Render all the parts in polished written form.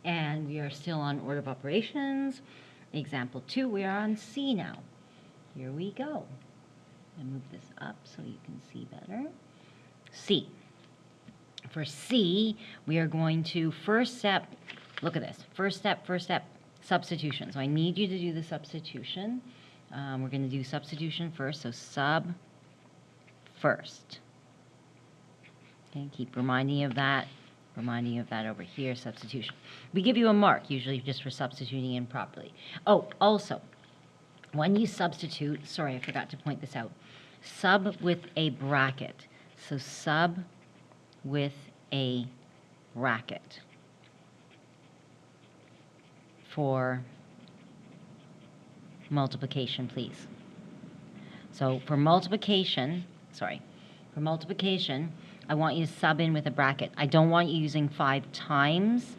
And we are still on order of operations. Example 2, we are on C now. Here we go. I move this up so you can see better. C. For C, we are going to first step, look at this, first step, substitution. So I need you to do the substitution. We're going to do substitution first, so sub first. Okay, keep reminding you of that over here, substitution. We give you a mark, usually just for substituting improperly. Oh, also, when you substitute, sorry, I forgot to point this out, sub with a bracket. So sub with a bracket for multiplication, please. So for multiplication, I want you to sub in with a bracket. I don't want you using 5 times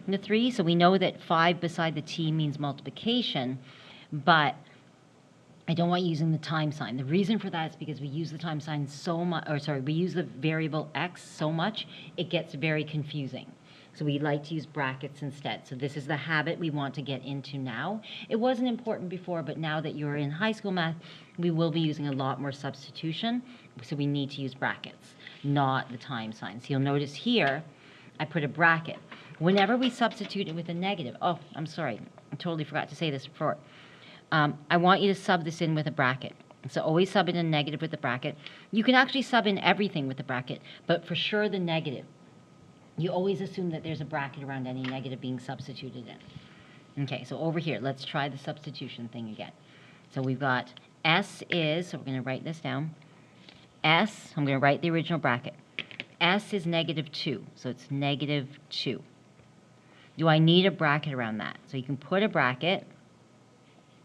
the 3, so we know that 5 beside the t means multiplication, but I don't want you using the time sign. The reason for that is because we use the time sign so much, we use the variable x so much, it gets very confusing. So we like to use brackets instead. So this is the habit we want to get into now. It wasn't important before, but now that you're in high school math, we will be using a lot more substitution. So we need to use brackets, not the time signs. You'll notice here, I put a bracket. Whenever we substitute it with a negative, oh, I'm sorry, I totally forgot to say this before. I want you to sub this in with a bracket. So always sub in a negative with a bracket. You can actually sub in everything with a bracket, but for sure the negative. You always assume that there's a bracket around any negative being substituted in. Okay, so over here, let's try the substitution thing again. So we've got S is, so we're going to write this down. S, I'm going to write the original bracket. S is -2, so it's -2. Do I need a bracket around that? So you can put a bracket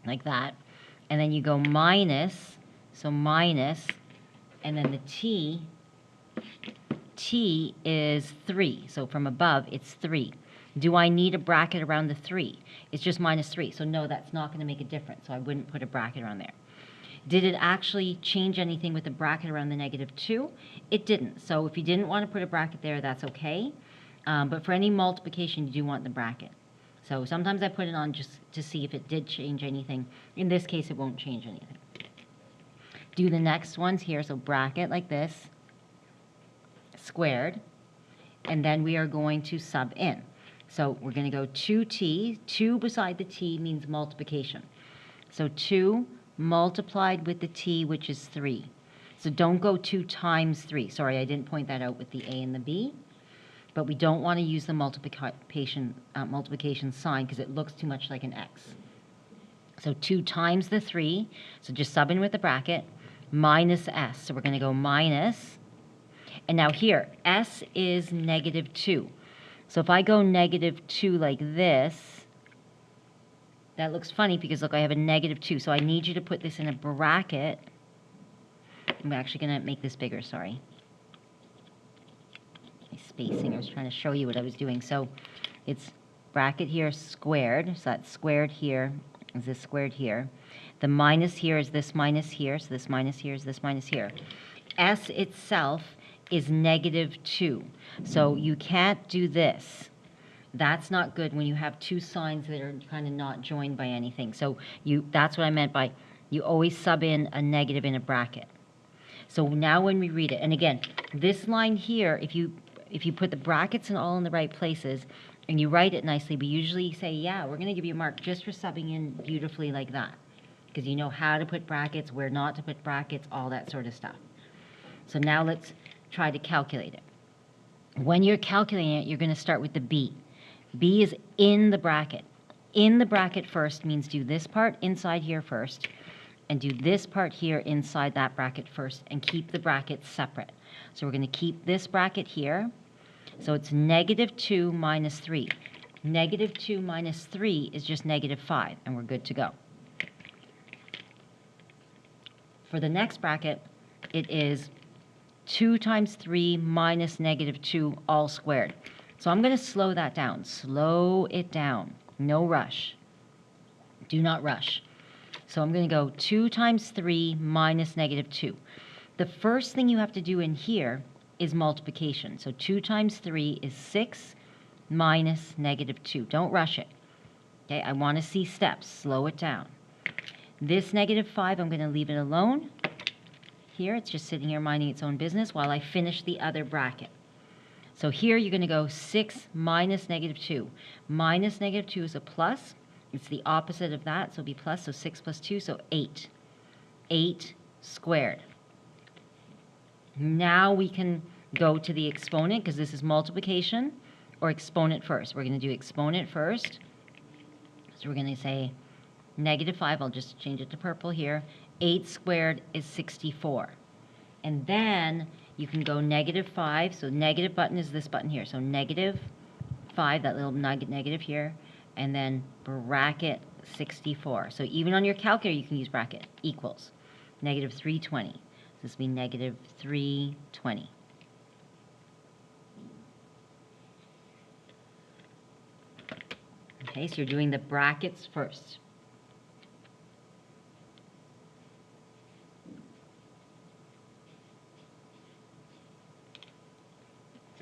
like that, and then you go minus, so minus, and then the t is 3. So from above, it's 3. Do I need a bracket around the 3? It's just -3. So no, that's not going to make a difference. So I wouldn't put a bracket around there. Did it actually change anything with the bracket around the -2? It didn't. So if you didn't want to put a bracket there, that's okay. But for any multiplication, you do want the bracket. So sometimes I put it on just to see if it did change anything. In this case, it won't change anything. Do the next ones here. So bracket like this, squared, and then we are going to sub in. So we're going to go 2t. 2 beside the t means multiplication. So 2 multiplied with the t, which is 3. So don't go 2 times 3. Sorry, I didn't point that out with the a and the b. But we don't want to use the multiplication sign because it looks too much like an x. So 2 times the 3, so just sub in with the bracket, minus s. So we're going to go minus, and now here, s is -2. So if I go -2 like this, that looks funny because look, I have a -2. So I need you to put this in a bracket. I'm actually going to make this bigger, sorry. Spacing. I was trying to show you what I was doing. So it's bracket here squared. So that's squared here. Is this squared here? The minus here is this minus here. So this minus here is this minus here. S itself is -2. So you can't do this. That's not good when you have two signs that are kind of not joined by anything. So that's what I meant by you always sub in a negative in a bracket. So now when we read it, and again, this line here, if you put the brackets and all in the right places and you write it nicely, we usually say, yeah, we're going to give you a mark just for subbing in beautifully like that. Because you know how to put brackets, where not to put brackets, all that sort of stuff. So now let's try to calculate it. When you're calculating it, you're going to start with the b. B is in the bracket. In the bracket first means do this part inside here first, and do this part here inside that bracket first, and keep the brackets separate. So we're going to keep this bracket here. So it's -2 minus 3. -2 minus 3 is just -5, and we're good to go. For the next bracket, it is 2 times 3 minus -2 all squared. So I'm going to slow that down. Slow it down. No rush. Do not rush. So I'm going to go 2 times 3 minus -2. The first thing you have to do in here is multiplication. So 2 times 3 is 6 minus negative 2. Don't rush it. Okay, I want to see steps. Slow it down. This negative 5, I'm going to leave it alone. Here, it's just sitting here minding its own business while I finish the other bracket. So here you're going to go 6 minus negative 2. Minus negative 2 is a plus. It's the opposite of that, so it'll be plus. So 6 plus 2, so 8. 8 squared. Now we can go to the exponent because this is multiplication, or exponent first. We're going to do exponent first. So we're going to say negative 5. I'll just change it to purple here. 8 squared is 64. And then you can go negative 5. So negative button is this button here. So negative 5, that little negative here, and then bracket 64. So even on your calculator, you can use bracket, equals negative 320. So this will be negative 320. Okay, so you're doing the brackets first.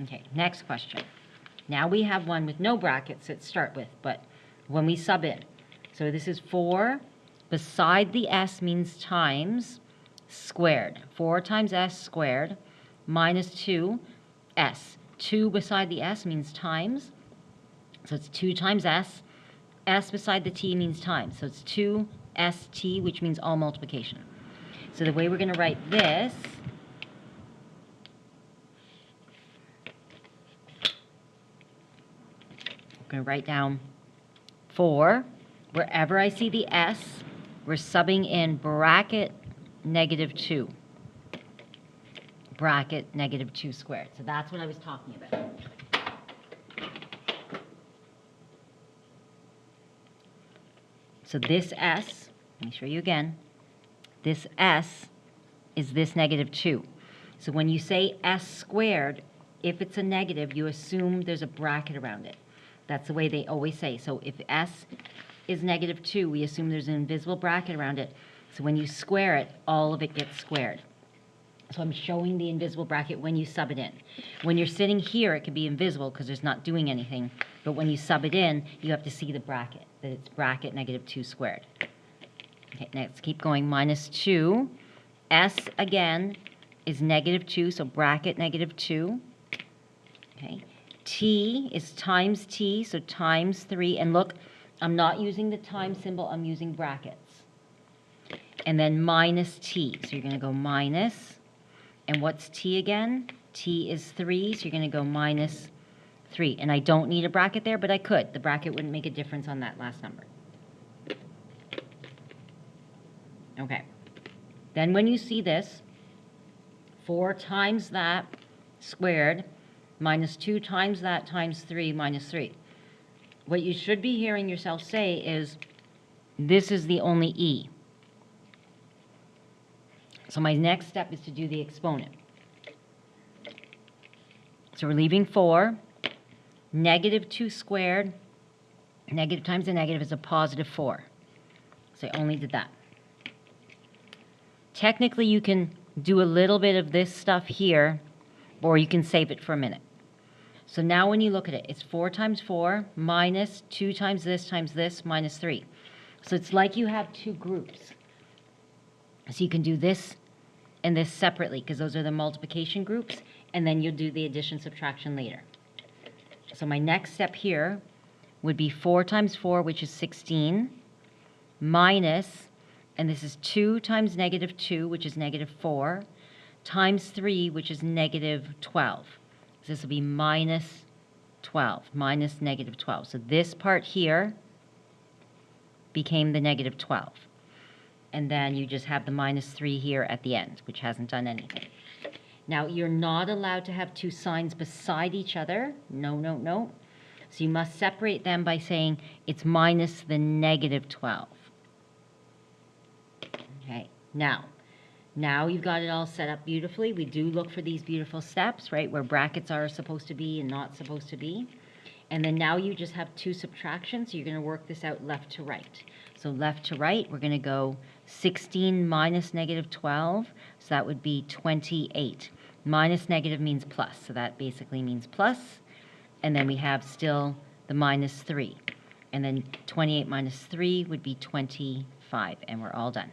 Okay, next question. Now we have one with no brackets to start with, but when we sub in. So this is 4 beside the s means times squared. 4 times s squared minus 2s. 2 beside the s means times. So it's 2 times s. S beside the t means times. So it's 2st, which means all multiplication. So the way we're going to write this, we're going to write down 4. Wherever I see the s, we're subbing in bracket negative 2. Bracket negative 2 squared. So that's what I was talking about. So this s, let me show you again, this s is this negative 2. So when you say s squared, if it's a negative, you assume there's a bracket around it. That's the way they always say. So if s is negative 2, we assume there's an invisible bracket around it. So when you square it, all of it gets squared. So I'm showing the invisible bracket when you sub it in. When you're sitting here, it can be invisible because it's not doing anything. But when you sub it in, you have to see the bracket, that it's bracket negative 2 squared. Okay, next, keep going. Minus 2. S, again, is negative 2, so bracket negative 2. Okay. T is times t, so times 3. And look, I'm not using the time symbol, I'm using brackets. And then minus t, so you're going to go minus. And what's t again? T is 3, so you're going to go minus 3. And I don't need a bracket there, but I could. The bracket wouldn't make a difference on that last number. Okay. Then when you see this, 4 times that squared minus 2 times that times 3 minus 3. What you should be hearing yourself say is, this is the only e. So my next step is to do the exponent. So we're leaving 4. Negative 2 squared, negative times a negative is a positive 4. So I only did that. Technically, you can do a little bit of this stuff here, or you can save it for a minute. So now when you look at it, it's 4 times 4 minus 2 times this minus 3. So it's like you have two groups. So you can do this and this separately because those are the multiplication groups, and then you'll do the addition subtraction later. So my next step here would be 4 times 4, which is 16, minus, and this is 2 times negative 2, which is negative 4, times 3, which is negative 12. So this will be minus 12, minus negative 12. So this part here became the negative 12. And then you just have the minus 3 here at the end, which hasn't done anything. Now, you're not allowed to have two signs beside each other. No, no, no. So you must separate them by saying it's minus the negative 12. Okay, now you've got it all set up beautifully. We do look for these beautiful steps, right, where brackets are supposed to be and not supposed to be. And then now you just have two subtractions, so you're going to work this out left to right. So left to right, we're going to go 16 minus negative 12, so that would be 28. Minus negative means plus, so that basically means plus. and then we have still the minus 3. And then 28 minus 3 would be 25, and we're all done.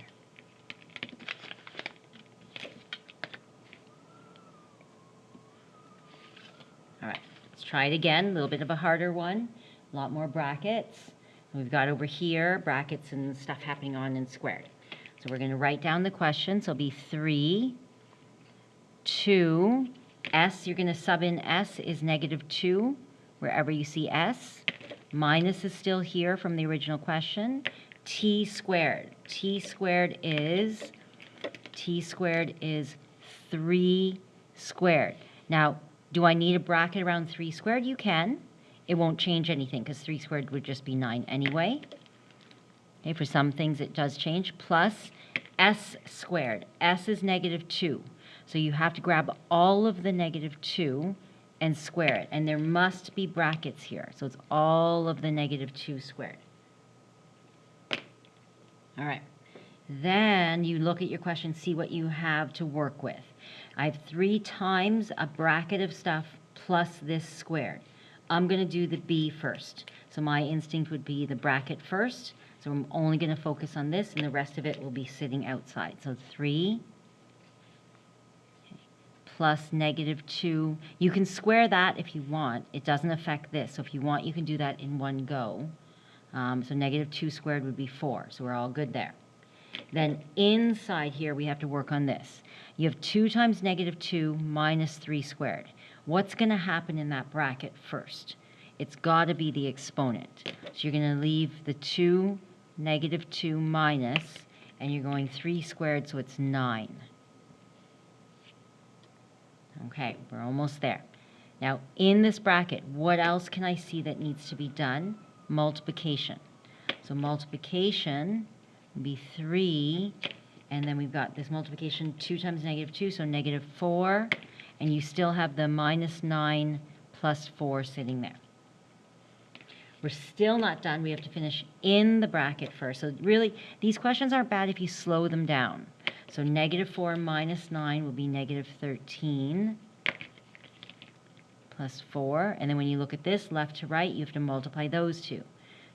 All right, let's try it again, a little bit of a harder one, a lot more brackets. We've got over here brackets and stuff happening on and squared. So we're going to write down the question. So it'll be 3, 2, S, you're going to sub in S is negative 2, wherever you see S. Minus is still here from the original question. T squared. T squared is 3 squared. Now, do I need a bracket around 3 squared? You can. It won't change anything because 3 squared would just be 9 anyway. Okay, for some things it does change. Plus S squared. S is negative 2. So you have to grab all of the negative 2 and square it. And there must be brackets here. So it's all of the negative 2 squared. All right. Then you look at your question, see what you have to work with. I have 3 times a bracket of stuff plus this squared. I'm going to do the B first. So my instinct would be the bracket first. So I'm only going to focus on this, and the rest of it will be sitting outside. So 3 plus negative 2. You can square that if you want. It doesn't affect this. So if you want, you can do that in one go. So negative 2 squared would be 4. So we're all good there. Then inside here, we have to work on this. You have 2 times negative 2 minus 3 squared. What's going to happen in that bracket first? It's got to be the exponent. So you're going to leave the 2, negative 2 minus, and you're going 3 squared, so it's 9. Okay, we're almost there. Now, in this bracket, what else can I see that needs to be done? Multiplication. So multiplication would be 3, and then we've got this multiplication 2 times negative 2, so negative 4, and you still have the minus 9 plus 4 sitting there. We're still not done. We have to finish in the bracket first. So really, these questions aren't bad if you slow them down. So negative 4 minus 9 will be negative 13 plus 4. And then when you look at this, left to right, you have to multiply those two.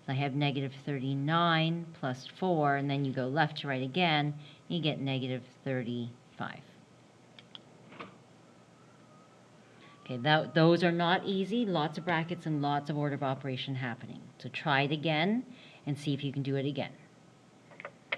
So I have negative 39 plus 4, and then you go left to right again, you get negative 35. Okay, those are not easy. Lots of brackets and lots of order of operation happening. So try it again and see if you can do it again.